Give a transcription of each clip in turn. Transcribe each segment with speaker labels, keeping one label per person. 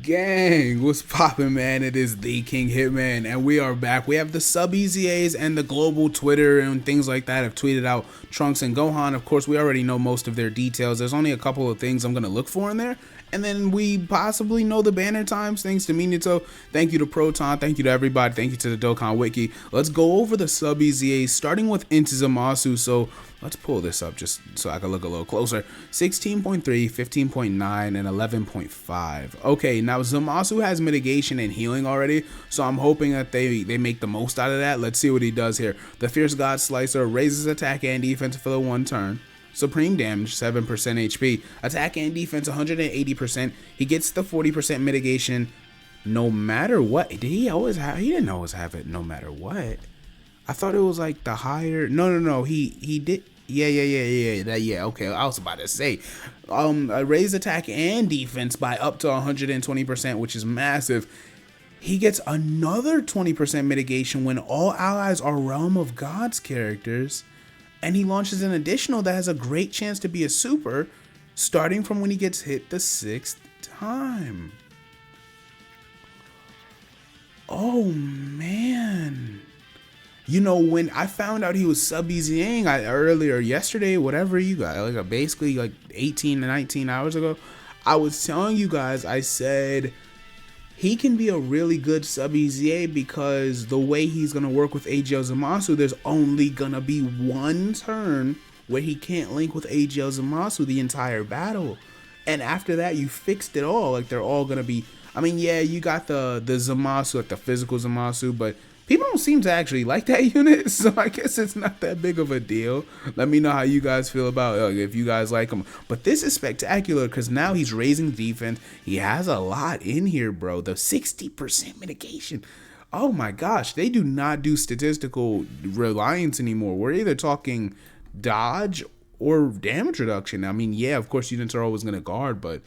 Speaker 1: Gang, what's poppin', man? It is the King Hitman, and we are back. We have the Sub-EZAs and the global Twitter and things like that have tweeted out Trunks and Gohan. Of course, we already know most of their details. There's only a couple of things I'm going to look for in there, and then we possibly know the banner times, thanks to Minato. Thank you to Proton. Thank you to everybody. Thank you to the Dokkan Wiki. Let's go over the Sub-EZAs, starting with into Zamasu. So let's pull this up just so I can look a little closer. 16.3, 15.9, and 11.5. Okay, now Zamasu has mitigation and healing already, so I'm hoping that they make the most out of that. Let's see what he does here. The Fierce God Slicer raises attack and defense for the one turn. Supreme damage, 7% HP. Attack and defense, 180%. He gets the 40% mitigation no matter what. Did he always have? He didn't always have it no matter what. I thought it was like the higher. No. He did. Yeah. Okay, I was about to say, raise attack and defense by up to 120%, which is massive. He gets another 20% mitigation when all allies are Realm of Gods characters, and he launches an additional that has a great chance to be a super, starting from when he gets hit the 6th time. Oh man. You know, when I found out he was Sub-EZAing earlier yesterday, whatever you got, like basically like 18 to 19 hours ago, I was telling you guys, I said he can be a really good Sub-EZA because the way he's going to work with AGL Zamasu, there's only going to be one turn where he can't link with AGL Zamasu the entire battle. And after that, you fixed it all. Like, they're all going to be, I mean, yeah, you got the Zamasu, like the physical Zamasu, but people don't seem to actually like that unit, so I guess it's not that big of a deal. Let me know how you guys feel about it, if you guys like him. But this is spectacular because now he's raising defense. He has a lot in here, bro. The 60% mitigation. Oh my gosh, they do not do statistical reliance anymore. We're either talking dodge or damage reduction. I mean, yeah, of course units are always going to guard, but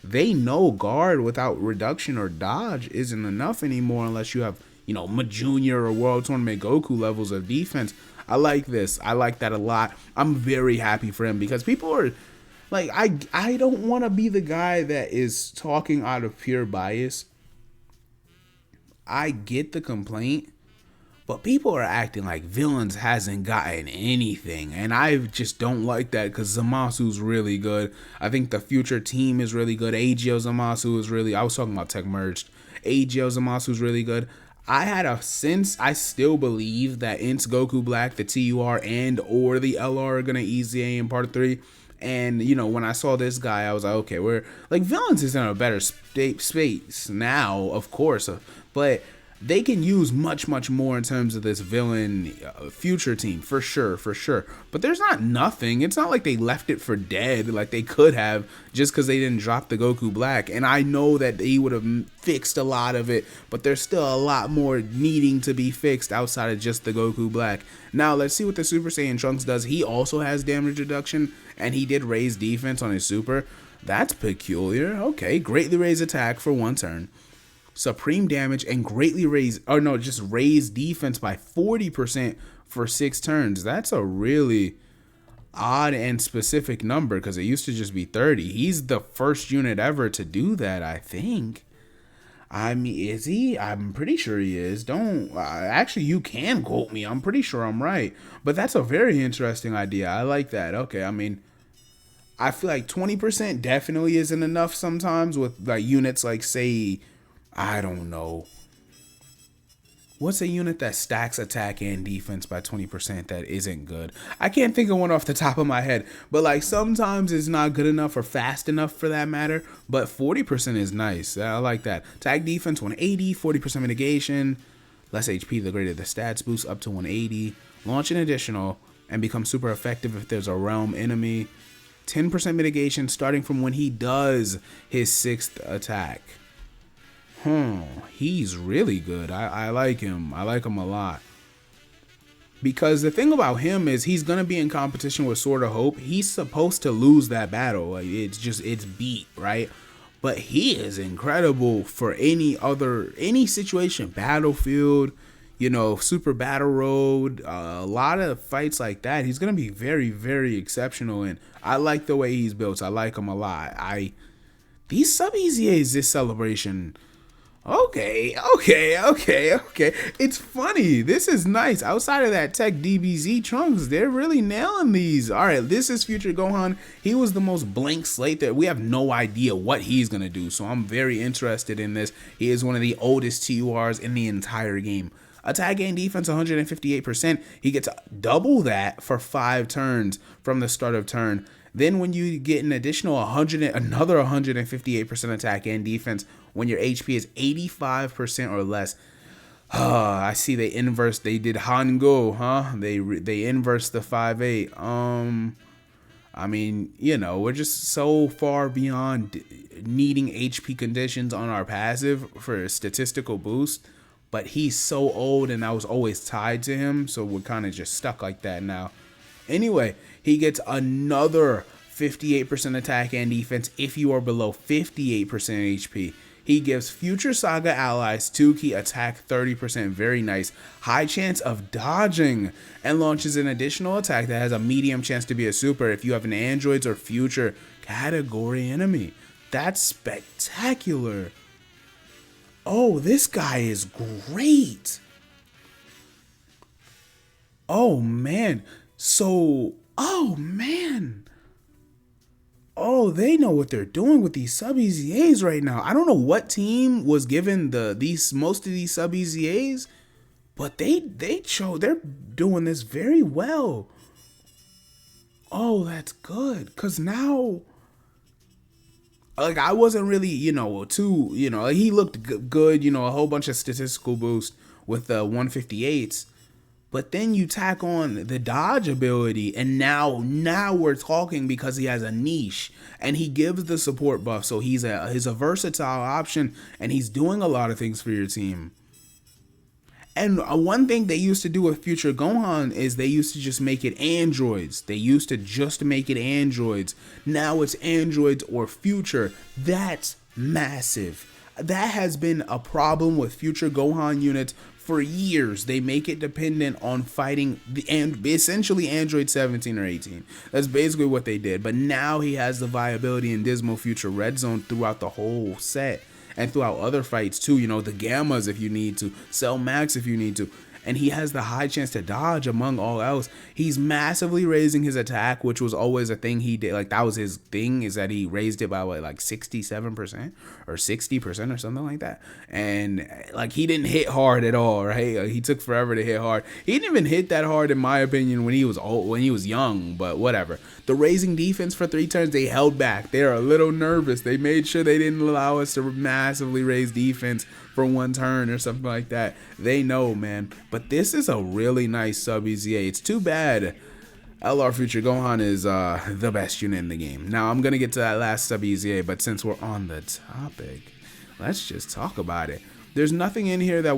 Speaker 1: they know guard without reduction or dodge isn't enough anymore unless you have, you know, Junior or World Tournament Goku levels of defense. I like this. I like that a lot. I'm very happy for him because people are like, I don't want to be the guy that is talking out of pure bias. I get the complaint, but people are acting like Villains hasn't gotten anything, and I just don't like that because Zamasu's really good. I think the future team is really good. AGL Zamasu is really, I was talking about Tech Merged. AGL Zamasu's really good. I had a sense, I still believe that Ins Goku Black, the TUR and or the LR are going to EZA in part 3. And, you know, when I saw this guy, I was like, okay, we're like, Villains is in a better space now, of course, but they can use much more in terms of this villain future team, for sure. But there's not nothing. It's not like they left it for dead like they could have just because they didn't drop the Goku Black. And I know that he would have fixed a lot of it, but there's still a lot more needing to be fixed outside of just the Goku Black. Now, let's see what the Super Saiyan Trunks does. He also has damage reduction, and he did raise defense on his Super. That's peculiar. Okay, greatly raise attack for one turn. Supreme damage and greatly raise, or no, just raise defense by 40% for 6 turns. That's a really odd and specific number because it used to just be 30. He's the first unit ever to do that, I think. I mean, is he? I'm pretty sure he is. Don't, actually, you can quote me. I'm pretty sure I'm right. But that's a very interesting idea. I like that. Okay, I mean, I feel like 20% definitely isn't enough sometimes with like units like, say, I don't know. What's a unit that stacks attack and defense by 20% that isn't good? I can't think of one off the top of my head, but like sometimes it's not good enough or fast enough for that matter, but 40% is nice. I like that. Attack defense 180, 40% mitigation, less HP the greater the stats boost up to 180, launch an additional, and become super effective if there's a realm enemy, 10% mitigation starting from when he does his 6th attack. He's really good. I like him. I like him a lot. Because the thing about him is he's going to be in competition with Sword of Hope. He's supposed to lose that battle. Like, it's beat, right? But he is incredible for any situation. Battlefield, you know, Super Battle Road, a lot of fights like that. He's going to be very exceptional. And I like the way he's built. I like him a lot. These Sub-EZAs this celebration. Okay. It's funny. This is nice. Outside of that tech DBZ Trunks, they're really nailing these. All right, this is Future Gohan. He was the most blank slate that we have no idea what he's going to do. So I'm very interested in this. He is one of the oldest TURs in the entire game. Attack and defense 158%. He gets double that for 5 turns from the start of turn. Then when you get an additional another 158% attack and defense when your HP is 85% or less. I see they did Hango, huh? They inverse the 5-8. I mean, you know, we're just so far beyond needing HP conditions on our passive for a statistical boost. But he's so old and that was always tied to him, so we're kind of just stuck like that now. Anyway, he gets another 58% attack and defense if you are below 58% HP. He gives Future Saga allies 2 key attack 30%, very nice. High chance of dodging, and launches an additional attack that has a medium chance to be a super if you have an androids or future category enemy. That's spectacular. Oh, this guy is great. Oh man. Oh, they know what they're doing with these Sub-EZAs right now. I don't know what team was given most of these Sub-EZAs, but they're doing this very well. Oh, that's good. Cause now, like, I wasn't really, he looked good, a whole bunch of statistical boost with the 158s. But then you tack on the dodge ability, and now we're talking because he has a niche, and he gives the support buff, so he's a versatile option, and he's doing a lot of things for your team. And one thing they used to do with Future Gohan is they used to just make it androids. Now it's androids or future. That's massive. That has been a problem with Future Gohan units for years. They make it dependent on fighting essentially Android 17 or 18. That's basically what they did. But now he has the viability in Dismal Future Red Zone throughout the whole set. And throughout other fights too, the Gammas if you need to, Cell Max if you need to. And he has the high chance to dodge among all else. He's massively raising his attack, which was always a thing he did. Like, that was his thing, is that he raised it by like 67% or 60% or something like that. And like, he didn't hit hard at all, right? Like, he took forever to hit hard. He didn't even hit that hard in my opinion when he was young, but whatever. The raising defense for 3 turns, they held back. They're a little nervous. They made sure they didn't allow us to massively raise defense for 1 turn or something like that. They know, man. But this is a really nice Sub-EZA. It's too bad LR Future Gohan is the best unit in the game. Now, I'm going to get to that last Sub-EZA, but since we're on the topic, let's just talk about it. There's nothing in here that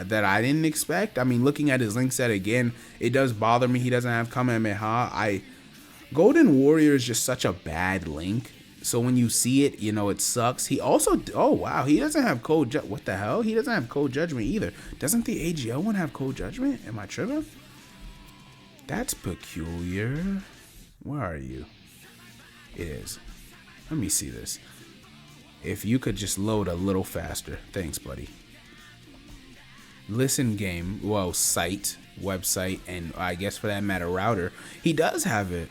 Speaker 1: that I didn't expect. I mean, looking at his link set again, it does bother me he doesn't have Kamehameha. Golden Warrior is just such a bad link. So when you see it, it sucks. He also, oh wow, he doesn't have Cold Judgment. What the hell? He doesn't have Cold Judgment either. Doesn't the AGL one have Cold Judgment? Am I tripping? That's peculiar. Where are you? It is. Let me see this. If you could just load a little faster. Thanks, buddy. Listen game, well, website, and I guess for that matter, router. He does have it.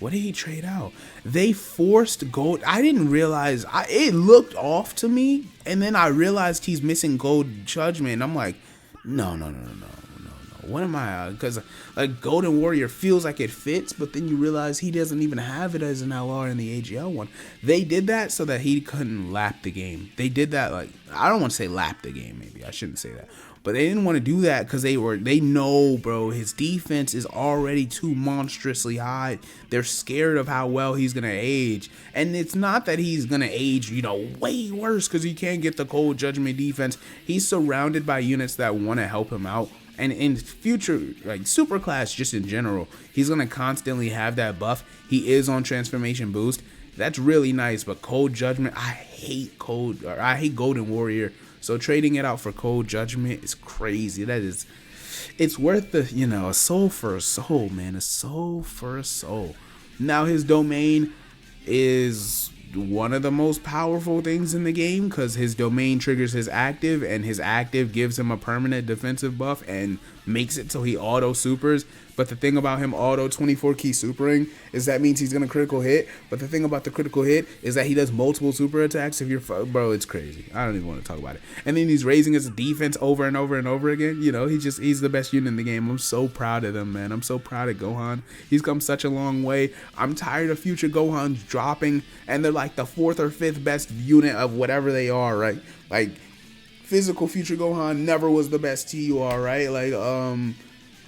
Speaker 1: What did he trade out? They forced gold. I didn't realize. It looked off to me, and then I realized he's missing Gold Judgment. And I'm like, no. What am I? Because like Golden Warrior feels like it fits, but then you realize he doesn't even have it as an LR in the AGL one. They did that so that he couldn't lap the game. They did that, like, I don't want to say lap the game. Maybe I shouldn't say that. But they didn't want to do that because they know, bro, his defense is already too monstrously high. They're scared of how well he's going to age. And it's not that he's going to age, way worse because he can't get the Cold Judgment defense. He's surrounded by units that want to help him out. And in future, like super class just in general, he's going to constantly have that buff. He is on Transformation Boost. That's really nice. But Cold Judgment, I hate Golden Warrior. So trading it out for Cold Judgment is crazy. It's worth the, a soul for a soul, man. A soul for a soul. Now his domain is one of the most powerful things in the game because his domain triggers his active, and his active gives him a permanent defensive buff and makes it so he auto supers. But the thing about him auto 24 key supering is that means he's gonna critical hit. But the thing about the critical hit is that he does multiple super attacks. If you're bro, it's crazy. I don't even want to talk about it. And then he's raising his defense over and over and over again. You know, he's the best unit in the game. I'm so proud of them, man. I'm so proud of Gohan. He's come such a long way. I'm tired of future Gohans dropping, and they're like the 4th or 5th best unit of whatever they are, right? Like physical future Gohan never was the best TUR, right? Like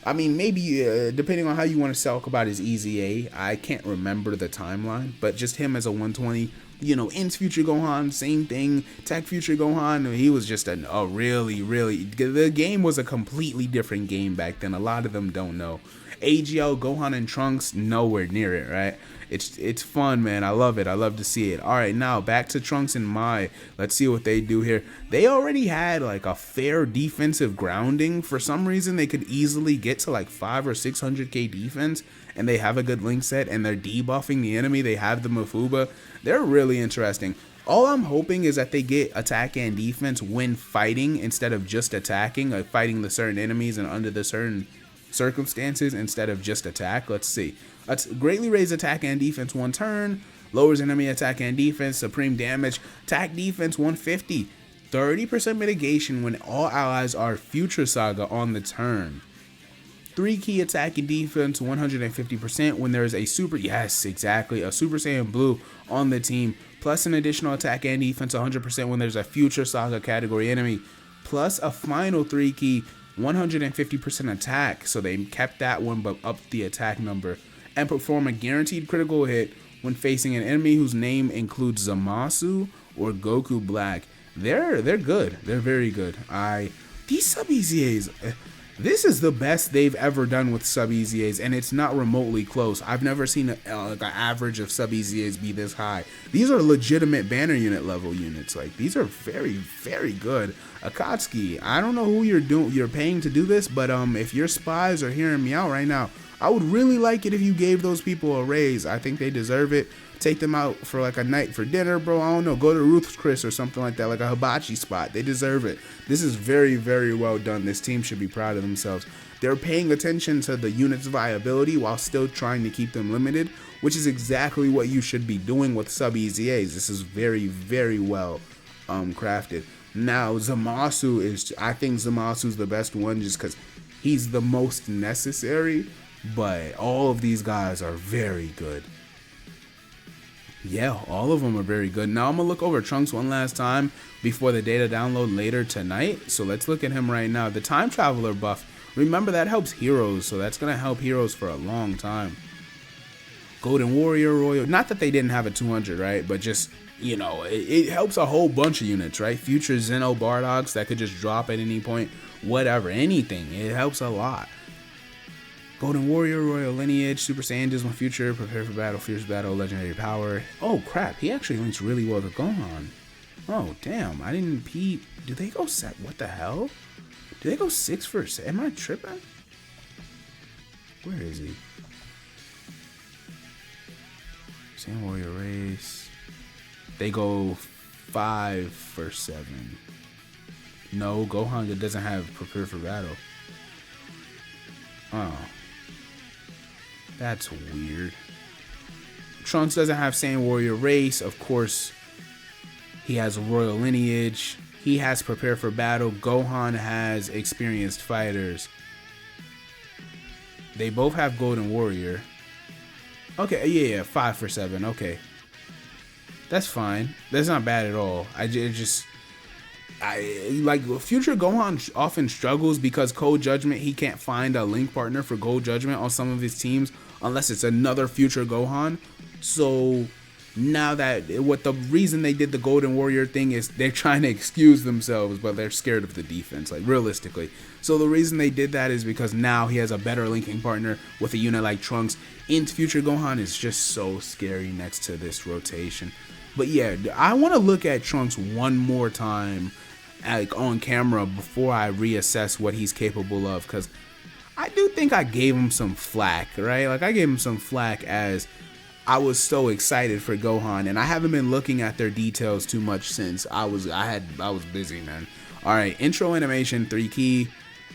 Speaker 1: I mean, maybe depending on how you want to talk about his EZA, I can't remember the timeline, but just him as a 120, you know, in Future Gohan, same thing. Tech Future Gohan, he was just a really, the game was a completely different game back then. A lot of them don't know. AGL, Gohan, and Trunks, nowhere near it, right? It's fun, man. I love it. I love to see it. All right, now back to Trunks and Mai. Let's see what they do here. They already had like a fair defensive grounding. For some reason, they could easily get to like 500 or 600k defense, and they have a good link set, and they're debuffing the enemy. They have the Mafuba. They're really interesting. All I'm hoping is that they get attack and defense when fighting instead of just attacking, like fighting the certain enemies and under the certain circumstances instead of just attack. Let's see. Let's greatly raise attack and defense 1 turn, lowers enemy attack and defense, supreme damage, attack defense 150, 30% mitigation when all allies are Future Saga on the turn. 3 key attack and defense 150% when there is a super, yes, exactly, a Super Saiyan Blue on the team, plus an additional attack and defense 100% when there's a Future Saga category enemy, plus a final 3 key 150% attack, so they kept that one but upped the attack number, and perform a guaranteed critical hit when facing an enemy whose name includes Zamasu or Goku Black. They're good. They're very good. These Sub-EZAs, this is the best they've ever done with Sub-EZAs, and it's not remotely close. I've never seen like an average of Sub-EZAs be this high. These are legitimate banner unit level units. Like, these are very, very good. Akatsuki, I don't know who you're paying to do this, but if your spies are hearing me out right now, I would really like it if you gave those people a raise. I think they deserve it. Take them out for like a night for dinner, bro. I don't know. Go to Ruth's Chris or something like that, like a hibachi spot. They deserve it. This is very, very well done. This team should be proud of themselves. They're paying attention to the unit's viability while still trying to keep them limited, which is exactly what you should be doing with Sub-EZAs. This is very, very well crafted. Now, Zamasu is, I think Zamasu's the best one just because he's the most necessary, but all of these guys are very good. Yeah, all of them are very good. Now I'm going to look over Trunks one last time before the data download later tonight. So let's look at him right now. The Time Traveler buff, remember that helps heroes, so that's going to help heroes for a long time. Golden Warrior, Royal, not that they didn't have a 200, right? But just, you know, it helps a whole bunch of units, right? Future Zeno Bardogs that could just drop at any point, whatever, anything. It helps a lot. Golden Warrior, Royal Lineage, Super Saiyan, Dismal Future, Prepare for Battle, Fierce Battle, Legendary Power. Oh crap, he actually links really well to Gohan. Oh damn, I didn't peep. Do they go set? What the hell? Do they go 6 for? Am I tripping? Where is he? Saiyan Warrior Race. They go 5 for 7. No, Gohan doesn't have Prepare for Battle. Oh. That's weird. Trunks doesn't have Saiyan Warrior Race. Of course, he has Royal Lineage. He has Prepare for Battle. Gohan has Experienced Fighters. They both have Golden Warrior. Okay, yeah, 5 for 7. Okay. That's fine. That's not bad at all. I like Future Gohan often struggles because Cold Judgment, he can't find a link partner for Gold Judgment on some of his teams unless it's another Future Gohan. So now that the reason they did the Golden Warrior thing is they're trying to excuse themselves, but they're scared of the defense, like realistically. So the reason they did that is because now he has a better linking partner with a unit like Trunks. In Future Gohan is just so scary next to this rotation. But yeah, I want to look at Trunks one more time, like on camera, before I reassess what he's capable of, because I do think I gave him some flack, right? Like I gave him some flack as I was so excited for Gohan, and I haven't been looking at their details too much since I was busy, man. All right, intro animation, 3 key,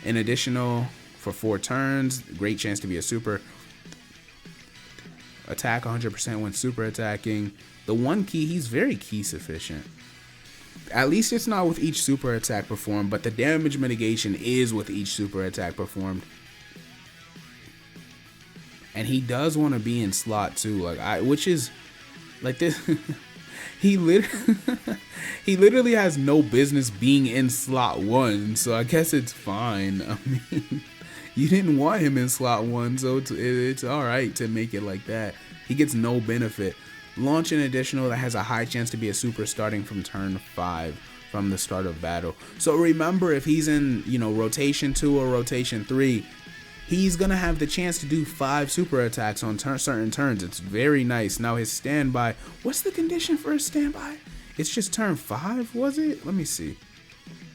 Speaker 1: an additional for 4 turns, great chance to be a super. Attack 100% when super attacking. The 1 key, he's very key sufficient. At least it's not with each super attack performed, but the damage mitigation is with each super attack performed. And he does want to be in slot too, which is like this. he literally has no business being in slot 1, so I guess it's fine. I mean, you didn't want him in slot 1, so it's all right to make it like that. He gets no benefit. Launch an additional that has a high chance to be a super starting from turn 5 from the start of battle. So remember, if he's in, rotation 2 or rotation 3, he's gonna have the chance to do 5 super attacks on certain turns. It's very nice. Now his standby, what's the condition for his standby? It's just turn 5, was it? Let me see.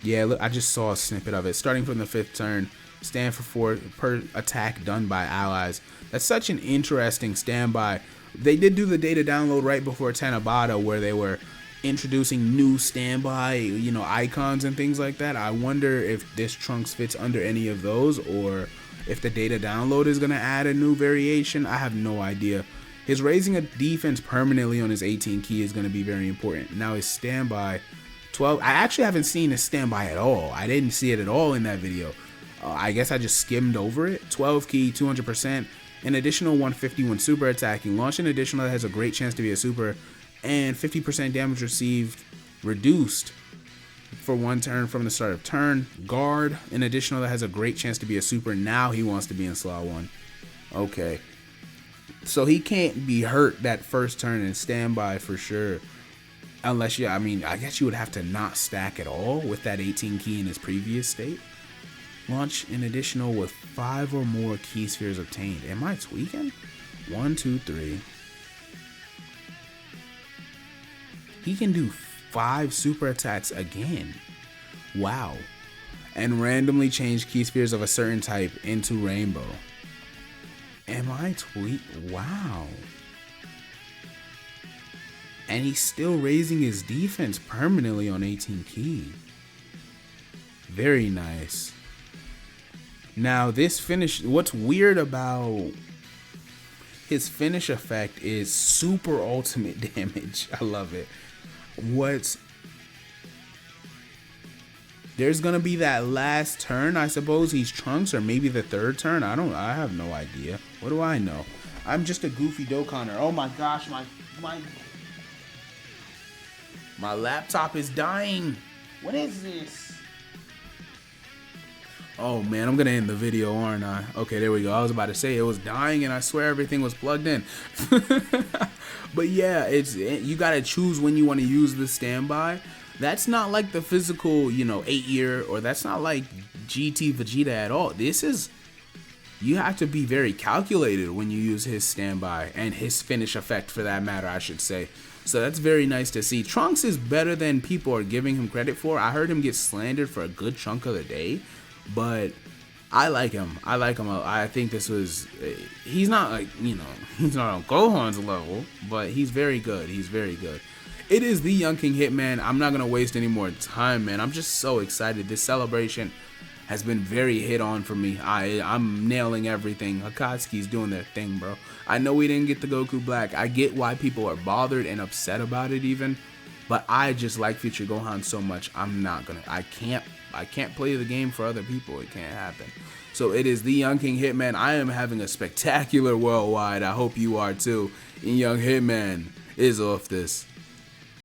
Speaker 1: Yeah, look, I just saw a snippet of it. Starting from the 5th turn, stand for 4 per attack done by allies. That's such an interesting standby. They did do the data download right before Tanabata, where they were introducing new standby, icons and things like that. I wonder if this Trunks fits under any of those, or if the data download is going to add a new variation. I have no idea. His raising a defense permanently on his 18 key is going to be very important. Now his standby, 12. I actually haven't seen his standby at all. I didn't see it at all in that video. I guess I just skimmed over it. 12 key, 200%. An additional 150 when super attacking. Launch an additional that has a great chance to be a super. And 50% damage received reduced for 1 turn from the start of turn. Guard, an additional that has a great chance to be a super. Now he wants to be in slot 1. Okay. So he can't be hurt that first turn in standby for sure. Unless I guess you would have to not stack at all with that 18 key in his previous state. Launch an additional with 5 or more key spheres obtained. Am I tweaking? 1, 2, 3. He can do 5 super attacks again. Wow. And randomly change key spheres of a certain type into rainbow. Am I Wow. And he's still raising his defense permanently on 18 key. Very nice. Now this finish, what's weird about his finish effect is super ultimate damage. I love it. There's gonna be that last turn, I suppose he's Trunks, or maybe the 3rd turn. I have no idea. What do I know? I'm just a goofy Dokkaner. Oh my gosh, my laptop is dying. What is this? Oh man, I'm gonna end the video, aren't I? Okay, there we go. I was about to say it was dying and I swear everything was plugged in. But yeah, you gotta choose when you want to use the standby. That's not like the physical, 8-year, or that's not like GT Vegeta at all. You have to be very calculated when you use his standby, and his finish effect for that matter, I should say. So that's very nice to see. Trunks is better than people are giving him credit for. I heard him get slandered for a good chunk of the day, but I like him. I think he's not he's not on Gohan's level, but he's very good. It is the Young King Hitman. I'm not going to waste any more time, man. I'm just so excited. This celebration has been very hit on for me. I'm nailing everything. Akatsuki's doing their thing, bro. I know we didn't get the Goku Black. I get why people are bothered and upset about it even, but I just like Future Gohan so much. I can't play the game for other people. It can't happen. So it is the Young King Hitman. I am having a spectacular worldwide. I hope you are too. And Young Hitman is off this.